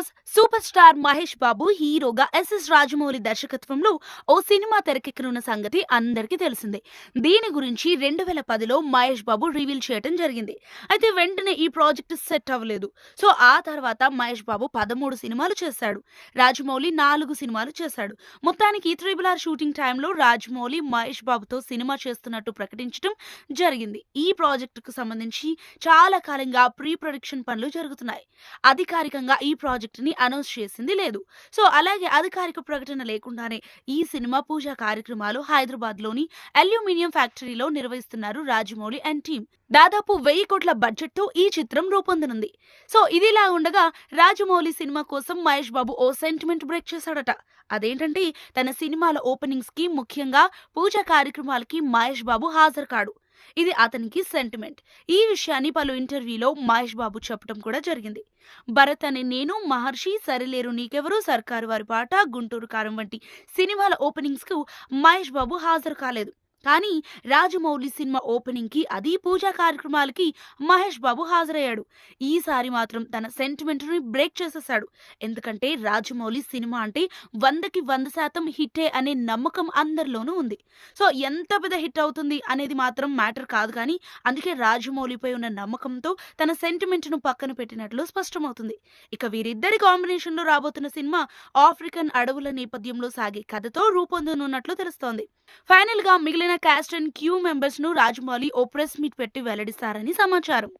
Boss super star Mahesh Babu హీరోగా SS Rajamouli దర్శకత్వంలో ఓ cinema తెరకెక్కనున్న సంగతి అందరికీ తెలిసిందే. దీని గురించి 2010లో మహేష్ బాబు రివీల్ చేయడం జరిగింది. అయితే వెంటనే ఈ ప్రాజెక్ట్ సెట్ అవ్వలేదు. సో ఆ తర్వాత మహేష్ బాబు 13 సినిమాలు చేశాడు. రాజమౌళి 4 సినిమాలు చేశాడు. మొత్తానికి RRR షూటింగ్ టైంలో రాజమౌళి మహేష్ బాబుతో సినిమా చేస్తున్నట్టు ప్రకటించడం జరిగింది. ఈ ప్రాజెక్టుకు సంబంధించి చాలా కాలంగా ప్రీ ప్రొడక్షన్ పనులు జరుగుతున్నాయి. అధికారికంగా ఈ ప్రాజెక్టుని అనౌన్స్ చేసింది లేదు. సో అలాగే అధికారిక ప్రకటన లేకుండానే ఈ సినిమా పూజా కార్యక్రమాలు హైదరాబాద్లోని అల్యూమినియం ఫ్యాక్టరీలో నిర్వహిస్తున్నారు రాజమౌళి అండ్ టీమ్. దాదాపు 1000 కోట్ల బడ్జెట్తో ఈ చిత్రం రూపొందనుంది. సో ఇదిలా ఉండగా రాజమౌళి సినిమా కోసం మహేష్ బాబు ఓ సెంటిమెంట్ బ్రేక్ చేశాడట. అదేంటంటే తన సినిమాల ఓపెనింగ్స్ కి, ముఖ్యంగా పూజా కార్యక్రమాలకి మహేష్ బాబు హాజరు కాడు. ఇది అతనికి సెంటిమెంట్. ఈ విషయాన్ని పలు ఇంటర్వ్యూలో మహేష్ బాబు చెప్పడం కూడా జరిగింది. భరత్ అనే నేను, మహర్షి, సరిలేరు నీకెవరు, సర్కారు వారి పాట, గుంటూరు కారం వంటి సినిమాల ఓపెనింగ్స్ కు మహేష్ బాబు హాజరు కాలేదు. కానీ రాజమౌళి సినిమా ఓపెనింగ్ కి, అది పూజా కార్యక్రమాలకి మహేష్ బాబు హాజరయ్యాడు. ఈసారి మాత్రం తన సెంటిమెంట్ ని బ్రేక్ చేసేశాడు. ఎందుకంటే రాజమౌళి సినిమా అంటే 100కి 100% హిట్టే అనే నమ్మకం అందరిలోనూ ఉంది. సో ఎంత పెద్ద హిట్ అవుతుంది అనేది మాత్రం మ్యాటర్ కాదు, కానీ అందుకే రాజమౌళిపై ఉన్న నమ్మకంతో తన సెంటిమెంట్ ను పక్కన పెట్టినట్లు స్పష్టమవుతుంది. ఇక వీరిద్దరి కాంబినేషన్ లో రాబోతున్న సినిమా ఆఫ్రికన్ అడవుల నేపథ్యంలో సాగే కథతో రూపొందనున్నట్లు తెలుస్తోంది. ఫైనల్ గా మిగిలిన కాస్ట్ అండ్ క్యూ మెంబర్స్ ను రాజమౌళి ఓ ప్రెస్ మీట్ పెట్టి వెల్లడిస్తారని సమాచారం.